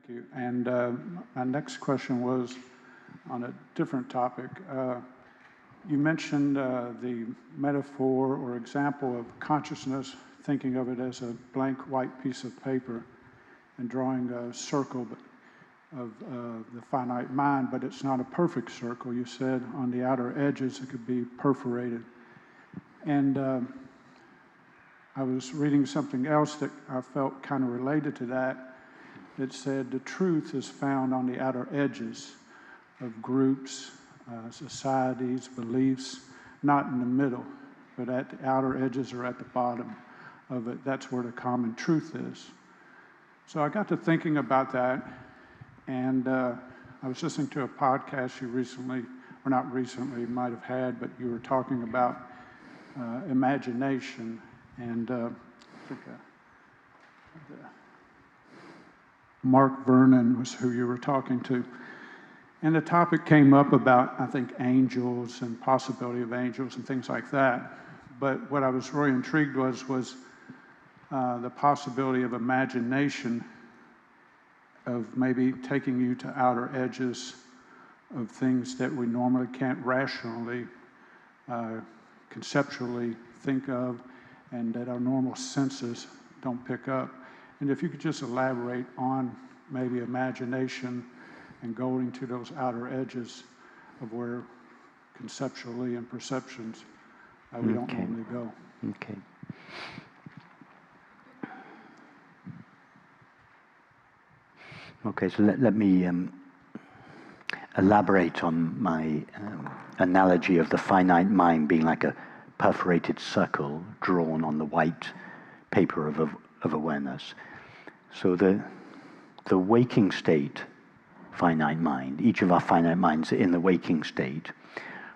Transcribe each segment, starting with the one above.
Thank you. And my next question was on a different topic. You mentioned the metaphor or example of consciousness, thinking of it as a blank white piece of paper and drawing a circle of the finite mind, but it's not a perfect circle. You said on the outer edges it could be perforated. And I was reading something else that I felt kind of related to that. It said the truth is found on the outer edges of groups, societies, beliefs, not in the middle, but at the outer edges or at the bottom of it. That's where the common truth is. So I got to thinking about that, and I was listening to a podcast you recently, or not recently, might have had, but you were talking about imagination, and I think Mark Vernon was who you were talking to. And the topic came up about, I think, angels and possibility of angels and things like that. But what I was really intrigued was the possibility of imagination, of maybe taking you to outer edges of things that we normally can't rationally, conceptually think of, and that our normal senses don't pick up. And if you could just elaborate on maybe imagination and going to those outer edges of where conceptually and perceptions we don't normally go. Okay. Okay, so let me elaborate on my analogy of the finite mind being like a perforated circle drawn on the white paper of awareness. So the waking state finite mind, each of our finite minds in the waking state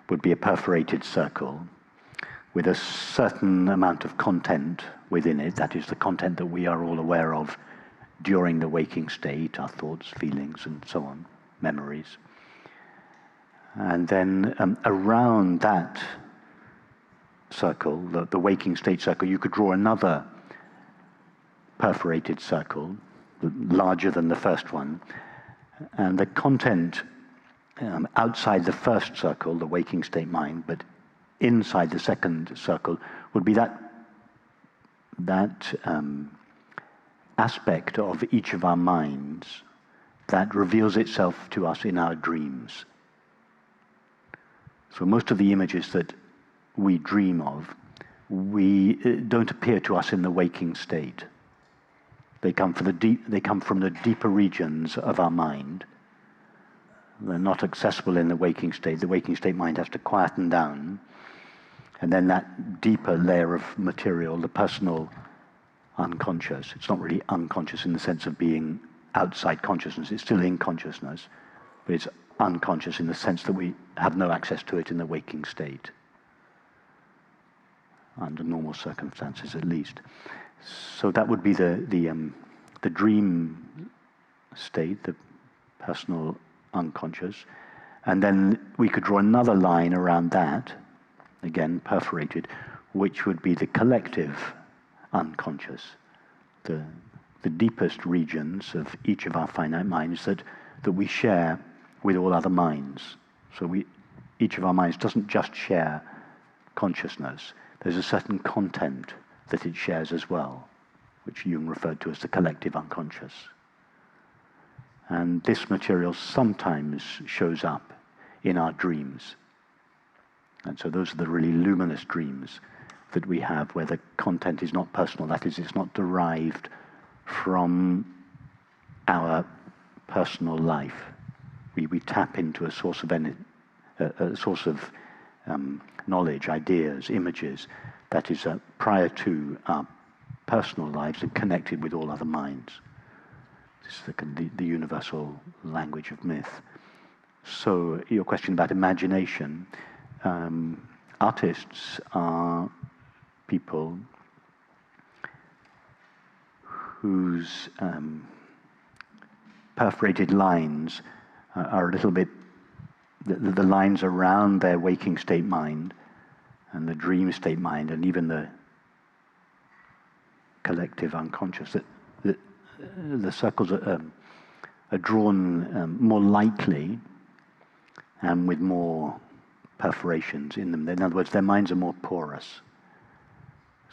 would be a perforated circle with a certain amount of content within it, that is the content that we are all aware of during the waking state, our thoughts, feelings, and so on, memories. And then around that circle, the waking state circle, you could draw another perforated circle, larger than the first one, and the content outside the first circle, the waking state mind, but inside the second circle would be that aspect of each of our minds that reveals itself to us in our dreams. So most of the images that we dream of, don't appear to us in the waking state. They come from the deeper regions of our mind. They're not accessible in the waking state. The waking state mind has to quieten down. And then that deeper layer of material, the personal unconscious, it's not really unconscious in the sense of being outside consciousness. It's still in consciousness, but it's unconscious in the sense that we have no access to it in the waking state, under normal circumstances at least. So that would be the dream state, the personal unconscious. And then we could draw another line around that, again perforated, which would be the collective unconscious, the deepest regions of each of our finite minds that we share with all other minds. So each of our minds doesn't just share consciousness. There's a certain content that it shares as well, which Jung referred to as the collective unconscious. And this material sometimes shows up in our dreams. And so those are the really luminous dreams that we have, where the content is not personal, that is, it's not derived from our personal life. We tap into a source of knowledge, ideas, images, that is prior to our personal lives and connected with all other minds. This is the universal language of myth. So your question about imagination, artists are people whose perforated lines are a little bit, the lines around their waking state mind and the dream state mind and even the collective unconscious, the circles are drawn more lightly and with more perforations in them. In other words, their minds are more porous.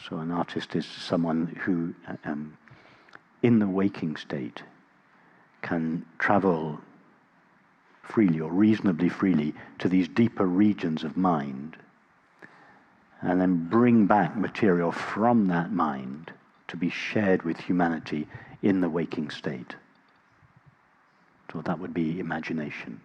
So an artist is someone who, in the waking state, can travel freely or reasonably freely to these deeper regions of mind and then bring back material from that mind to be shared with humanity in the waking state. So that would be imagination.